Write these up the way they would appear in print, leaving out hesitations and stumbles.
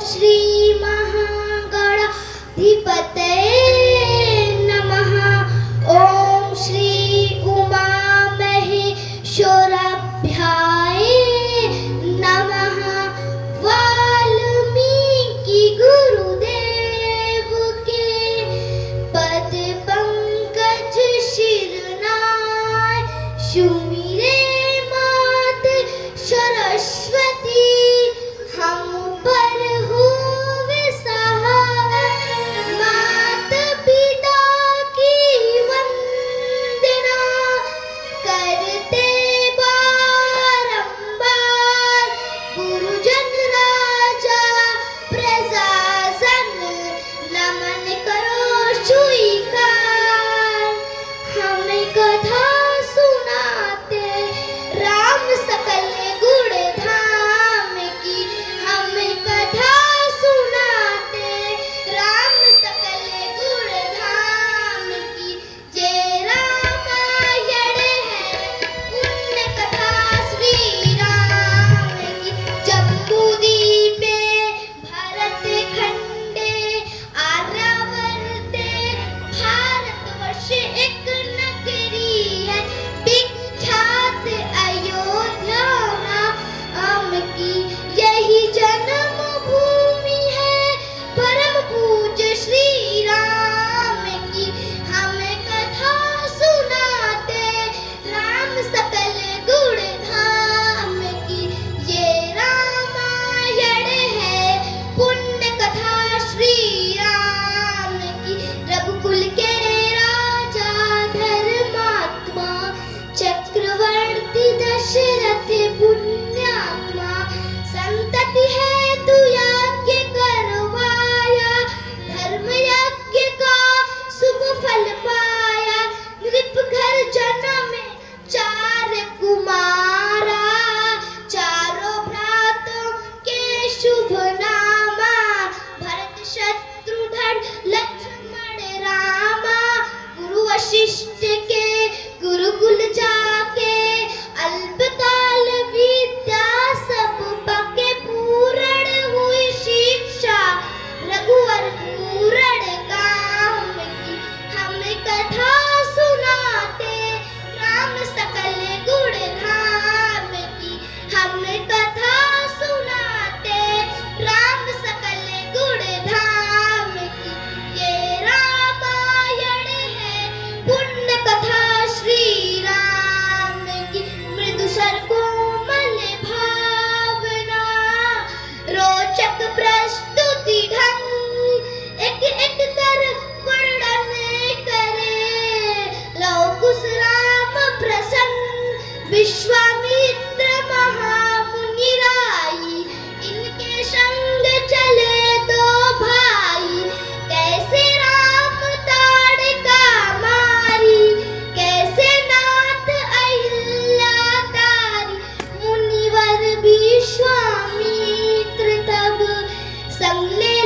श्री महागणाधिपतये नमः। ओम श्री उमा महेश्वराभ्याय नमः। वाल्मीकि गुरुदेव के पद पंकज शिरनाय सुमिरे मात सरस्वती हम पर होवे सहाय। मात पिता की वंदना करते बारंबार। गुरुजन राजा प्रजाजन नमन करो स्वीकार। हमें कथा सुनाते राम सकल गुण धाम की। हमें कथा सुनाते राम सकल गुण धाम की। जे रामायण है पुण्य कथा श्री राम की। जम्बूद्वीपे भरत खंडे आर्यावर्ते भारतवर्ष एक नगरी है। विख्यात अयोध्या नाम की यही जन्म भूमि है। परम पूज्य श्री राम की हमें कथा सुनाते राम सकल गुण धाम की। ये रामायण है पुण्य कथा श्री राम की। रघुकुल के राजा धर्मात्मा चक्रवर्ती दशरथ पुण्यात्मा। संतति है तू यज्ञ करवाया। धर्म यज्ञ का शुभ फल पाया। नृप घर जन्मे चार कुमारा। चारों भ्रातों के शुभ नामा। भरत शत्रुघ्न लक्ष्मण रामा। गुरु वशिष्ठ के गुरुकुल जाके अल्पकाल विद्या सब पके। पूर्ण हुई शिक्षा रघुवर पूर्ण काम की। हमें कथा सुनाते राम सकल गुण धाम की। हमें कथा सुनाते राम सकल गुण धाम की। ये रामायण है पुण्य कथा श्री राम की। मृदु स्वर कोमल भावना रोचक प्रस्तुति ढंग। एक एक कर वर्णन करे लौकुश राम प्रसन्न। विश्वामित्र महामुनि राई इनके संग चले दो भाई। कैसे राम ताड़का मारी कैसे नाथ अहिल्या तारी। मुनिवर विश्वामित्र तब संग ले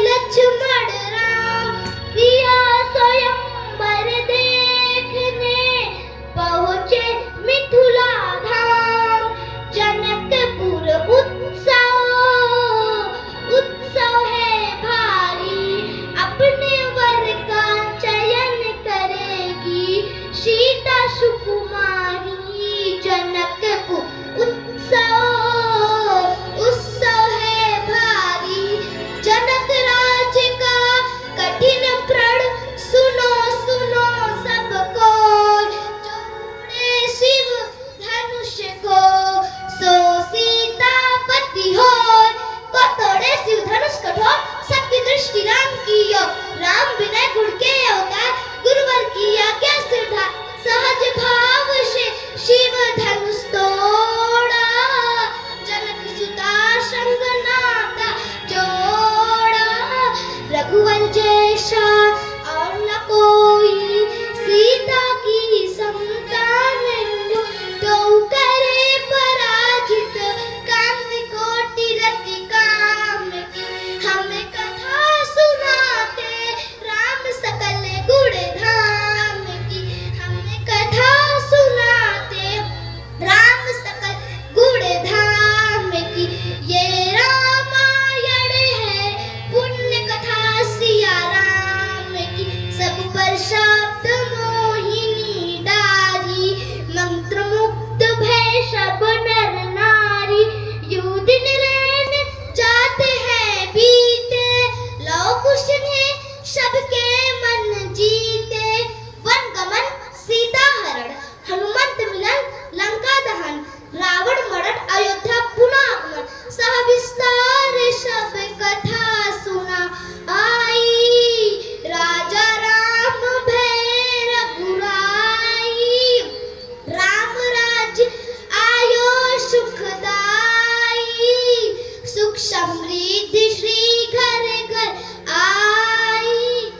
समृद्धि श्री घर घर आई।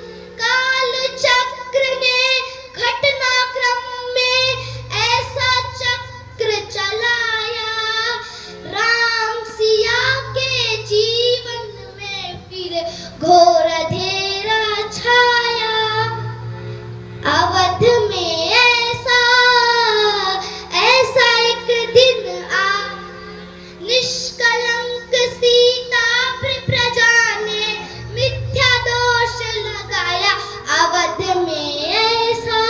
काल चक्र ने घटनाक्रम में ऐसा चक्र चलाया, राम सिया के जीवन में फिर घोर अंधेरा छाया। अवध में ऐसा एक दिन आ, निष्कलंक सीता प्रजा ने मिथ्या दोष लगाया। अवध में ऐसा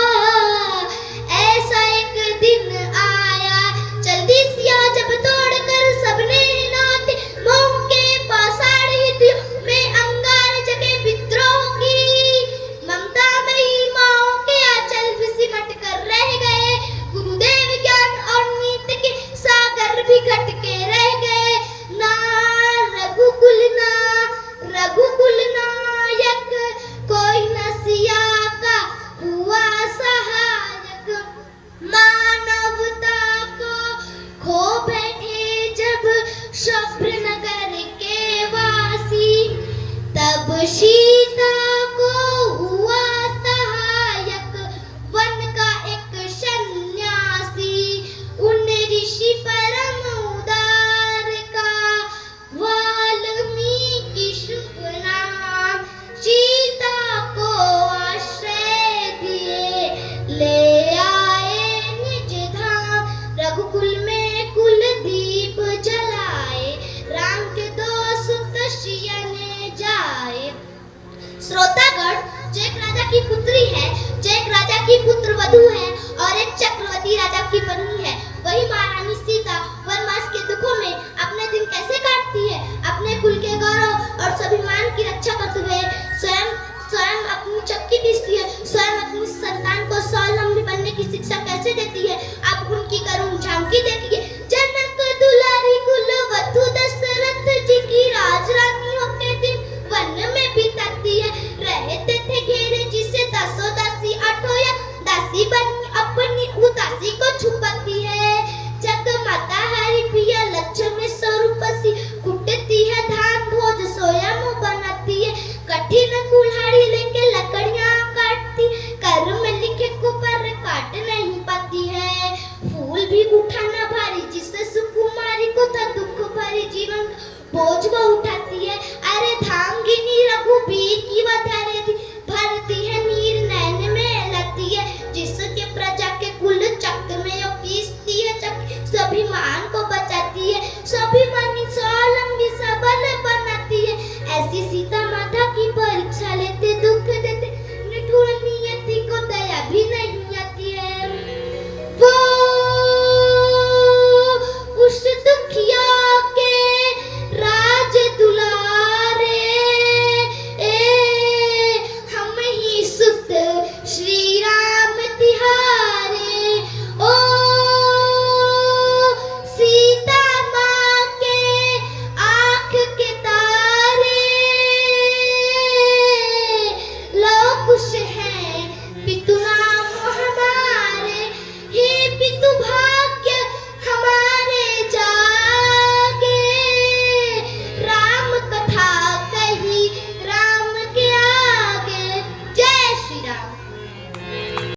एक दिन आया, जल्दी सिया जब तोड़कर सबने नाते, मोह के पाषाण हृदयों में अंगार जगे विद्रोह की। ममता में ही माओ के आंचल भी सिमट कर रह गए, गुरुदेव ज्ञान और नीति के सागर भी घट के रह गए। ना रघुकुल नायक कोई न सिया का हुआ सहायक। मानवता को खो बैठे जब शुभ्रनगर के वासी, तब सीता को हुआ सहायक वन का एक सन्यासी। उन ऋषि परम उदार का वाल्मीकि शुभ नाम, सीता को आश्रय दिए ले आए निज धाम। रघुकुल में कुलदीप जलाए, राम के दो सुत ने जाए। श्रोतागण, जो एक राजा की पुत्री है, जो एक राजा की पुत्र वधू है और एक चक्रवर्ती राजा की पत्नी है, वही महारानी सीता वनवास के दुखों में अपने दिन कैसे काटती है। अपने कुल के गौरव और स्वाभिमान की रक्षा करते हुए स्वयं अपनी चक्की पीसती है, स्वयं अपनी संतान को स्वावलंबी बनने की शिक्षा कैसे देती है। आप उनकी करुण झांकी देखिए। जनक दुलारी कुलवधू दशरथ जी की राजरानियों के दिन वन में बिताती है। रहते थे घेरे जिसे दासों दासी, आठों या दासी बन अपनी उदासी को छुपाती है। जगमाता हरि प्रिया लक्ष्मी स्वरूपसी, कुटती है धान भोज सोया मुँह बनाती है। कठिन कुल्हाड़ी लेके लकड़ियाँ काटती, कर्म में लिखे कुपर काट नहीं पाती है। फूल भी उठाना भारी, जिससे सुकुमारी को था दुख भरी जीवन बोझ वो उठाती है। अरे धांगिनी रघुबीर की वह